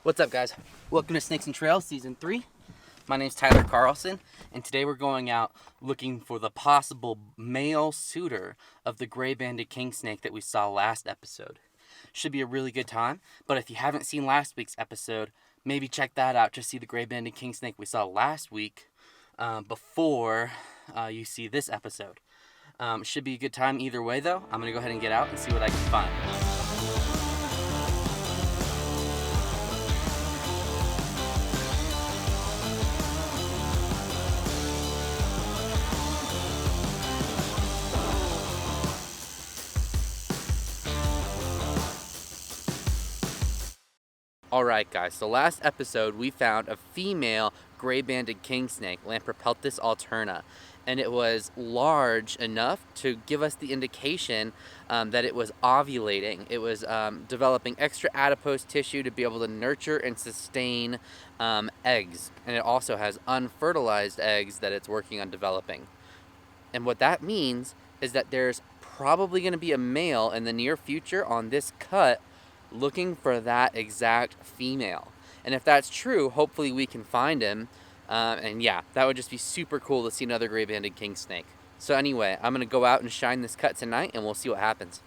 What's up, guys? Welcome to Snakes and Trails Season 3. My name's Tyler Carlson, and today we're going out looking for the possible male suitor of the gray-banded kingsnake that we saw last episode. Should be a really good time, but if you haven't seen last week's episode, maybe check that out to see the gray-banded kingsnake we saw last week before you see this episode. Should be a good time either way, though. I'm going to go ahead and get out and see what I can find. Alright guys, so last episode we found a female gray-banded kingsnake, Lampropeltis alterna, and it was large enough to give us the indication that it was ovulating. It was developing extra adipose tissue to be able to nurture and sustain eggs, and it also has unfertilized eggs that it's working on developing. And what that means is that there's probably going to be a male in the near future on this cut looking for that exact female. And if that's true, hopefully we can find him. And yeah, that would just be super cool to see another gray-banded kingsnake. So anyway, I'm going to go out and shine this cut tonight, and we'll see what happens.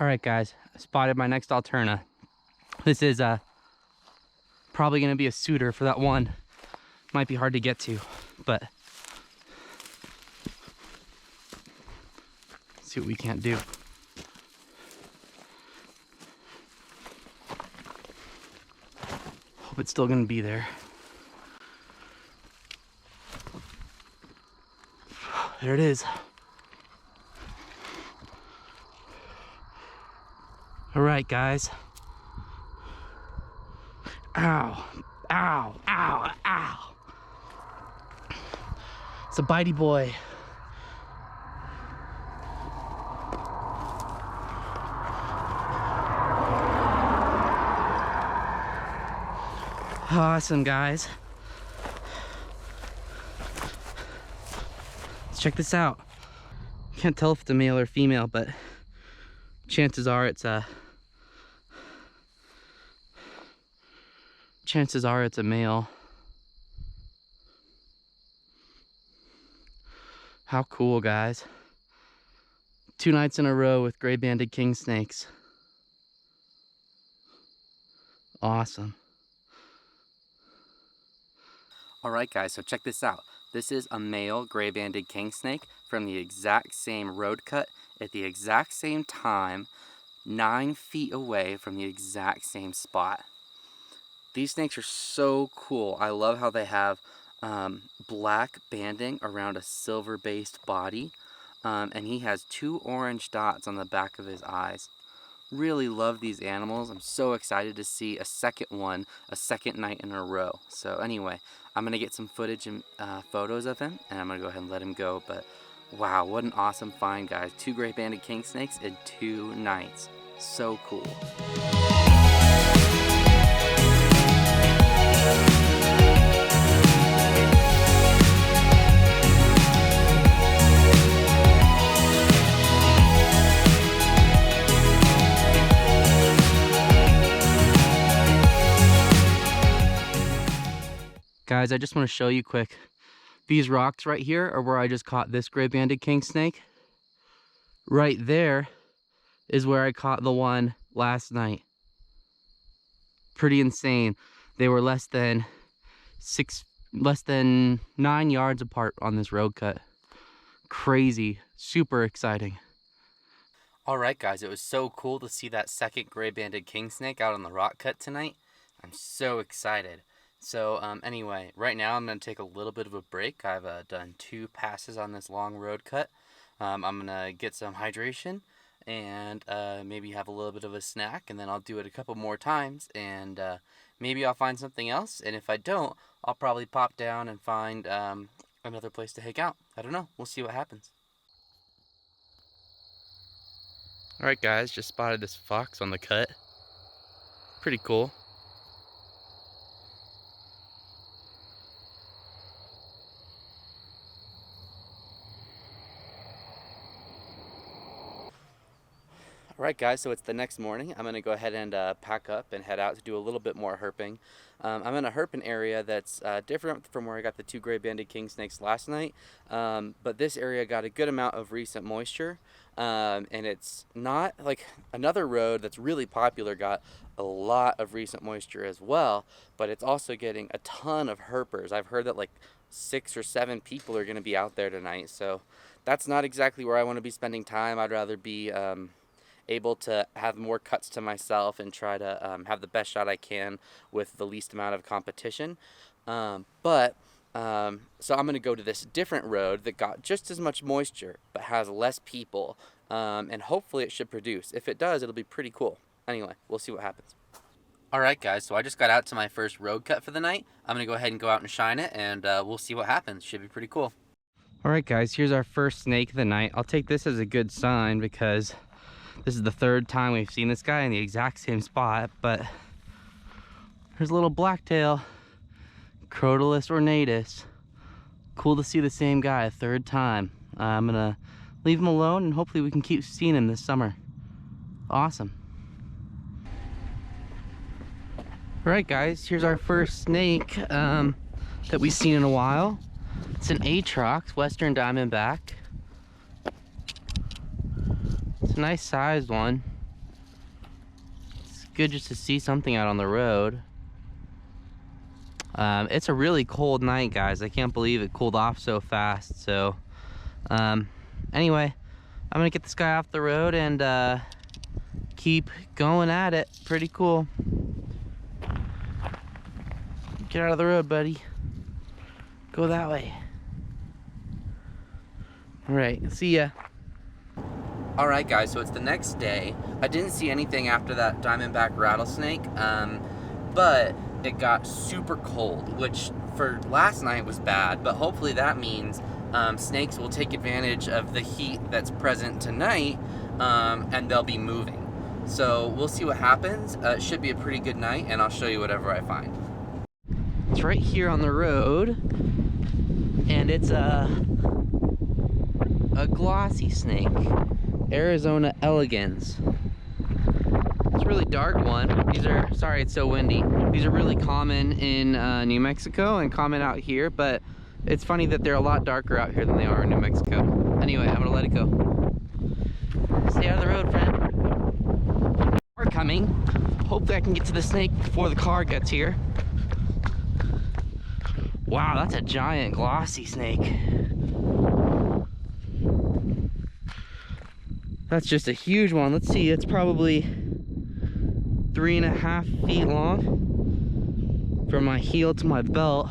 Alright guys, I spotted my next Alterna. This is probably going to be a suitor for that one. Might be hard to get to, but let's see what we can't do. Hope it's still gonna be there. There it is. All right, guys. Ow, ow, ow, ow. It's a bitey boy. Awesome, guys. Let's check this out. Can't tell if it's a male or female, but chances are it's a male. How cool, guys. 2 nights in a row with gray-banded kingsnakes. Awesome. Alright guys, so check this out. This is a male gray-banded kingsnake from the exact same road cut at the exact same time, 9 feet away from the exact same spot. These snakes are so cool. I love how they have black banding around a silver-based body, and he has 2 orange dots on the back of his eyes. Really love these animals. I'm so excited to see a second one a second night in a row. So anyway, I'm gonna get some footage and photos of him, and I'm gonna go ahead and let him go. But wow, what an awesome find, guys. 2 gray-banded kingsnakes in 2 nights. So cool. Guys, I just want to show you quick. These rocks right here are where I just caught this gray-banded kingsnake. Right there is where I caught the one last night. Pretty insane. They were less than 9 yards apart on this road cut. Crazy, super exciting. All right, guys, it was so cool to see that second gray-banded kingsnake out on the rock cut tonight. I'm so excited. So anyway, right now I'm going to take a little bit of a break. I've done 2 passes on this long road cut. I'm going to get some hydration and maybe have a little bit of a snack, and then I'll do it a couple more times, and maybe I'll find something else, and if I don't, I'll probably pop down and find another place to hang out. I don't know. We'll see what happens. Alright guys, just spotted this fox on the cut. Pretty cool. Alright guys, so it's the next morning. I'm going to go ahead and pack up and head out to do a little bit more herping. I'm in a herping area that's different from where I got the 2 gray-banded king snakes last night, but this area got a good amount of recent moisture, and it's not like another road that's really popular got a lot of recent moisture as well, but it's also getting a ton of herpers. I've heard that like 6 or 7 people are going to be out there tonight, so that's not exactly where I want to be spending time. I'd rather be able to have more cuts to myself and try to have the best shot I can with the least amount of competition. So I'm going to go to this different road that got just as much moisture but has less people, and hopefully it should produce. If it does, it'll be pretty cool. Anyway, we'll see what happens. Alright guys, so I just got out to my first road cut for the night. I'm going to go ahead and go out and shine it, and we'll see what happens. Should be pretty cool. Alright guys, here's our first snake of the night. I'll take this as a good sign because this is the 3rd time we've seen this guy in the exact same spot, but there's a little blacktail, Crotalus ornatus. Cool to see the same guy a 3rd time. I'm gonna leave him alone and hopefully we can keep seeing him this summer. Awesome. Alright guys, here's our first snake that we've seen in a while. It's an Aatrox, Western Diamondback. It's a nice sized one. It's good just to see something out on the road. It's a really cold night, guys. I can't believe it cooled off so fast. So anyway, I'm gonna get this guy off the road and keep going at it. Pretty cool. Get out of the road, buddy. Go that way. All right, see ya. Alright guys, so it's the next day. I didn't see anything after that Diamondback rattlesnake, but it got super cold, which for last night was bad, but hopefully that means snakes will take advantage of the heat that's present tonight, and they'll be moving. So we'll see what happens. It should be a pretty good night, and I'll show you whatever I find. It's right here on the road, and it's a glossy snake. Arizona elegans. It's a really dark one. These are, sorry it's so windy. These are really common in New Mexico and common out here, but it's funny that they're a lot darker out here than they are in New Mexico. Anyway, I'm gonna let it go. Stay out of the road, friend. Car coming. Hopefully I can get to the snake before the car gets here. Wow, that's a giant glossy snake. That's just a huge one. Let's see, it's probably 3.5 feet long from my heel to my belt.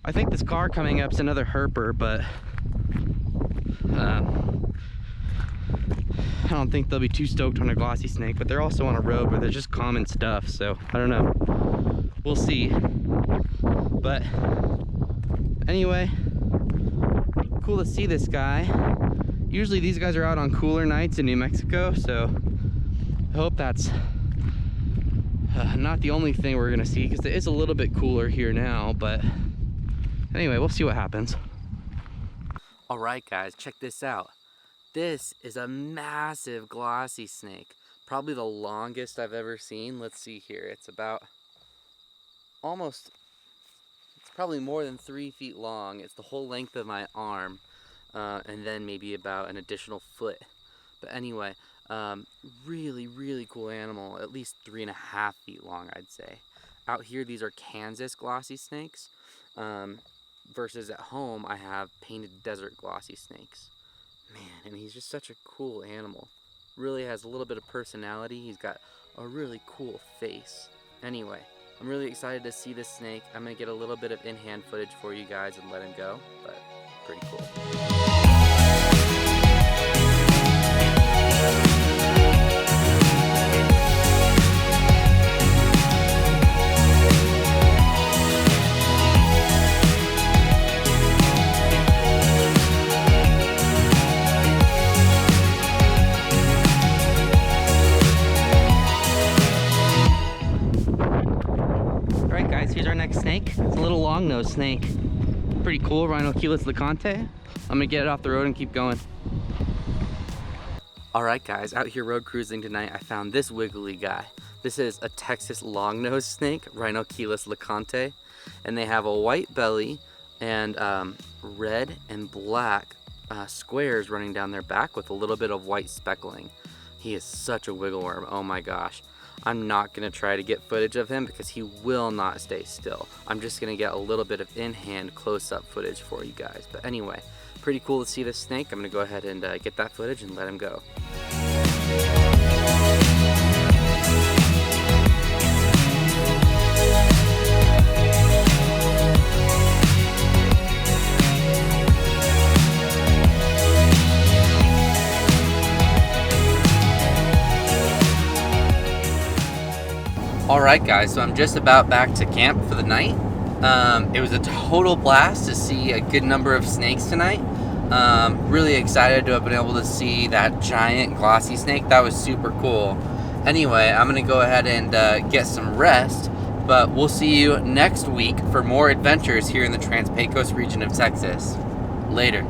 I think this car coming up is another herper, but I don't think they'll be too stoked on a glossy snake, but they're also on a road where there's just common stuff, so I don't know. We'll see. But anyway, cool to see this guy. Usually these guys are out on cooler nights in New Mexico, so I hope that's not the only thing we're gonna see, because it is a little bit cooler here now, but anyway, we'll see what happens. All right, guys, check this out. This is a massive glossy snake, probably the longest I've ever seen. Let's see here, it's about it's probably more than 3 feet long. It's the whole length of my arm. And then maybe about an additional foot. But anyway, really, really cool animal. At least 3.5 feet long, I'd say. Out here, these are Kansas glossy snakes. Versus at home, I have painted desert glossy snakes. Man, and he's just such a cool animal. Really has a little bit of personality. He's got a really cool face. Anyway, I'm really excited to see this snake. I'm going to get a little bit of in-hand footage for you guys and let him go. But pretty cool. Alright guys, here's our next snake. It's a little long-nosed snake. Pretty cool, Rhino Laconte. I'm gonna get it off the road and keep going. Alright guys, out here road cruising tonight, I found this wiggly guy. This is a Texas long-nosed snake, Rhino Laconte, and they have a white belly and red and black squares running down their back with a little bit of white speckling. He is such a wiggle worm, oh my gosh. I'm not going to try to get footage of him because he will not stay still. I'm just going to get a little bit of in-hand close-up footage for you guys. But anyway, pretty cool to see this snake. I'm going to go ahead and get that footage and let him go. Alright guys, so I'm just about back to camp for the night. It was a total blast to see a good number of snakes tonight. Really excited to have been able to see that giant glossy snake. That was super cool. Anyway, I'm going to go ahead and get some rest, but we'll see you next week for more adventures here in the Trans-Pecos region of Texas. Later.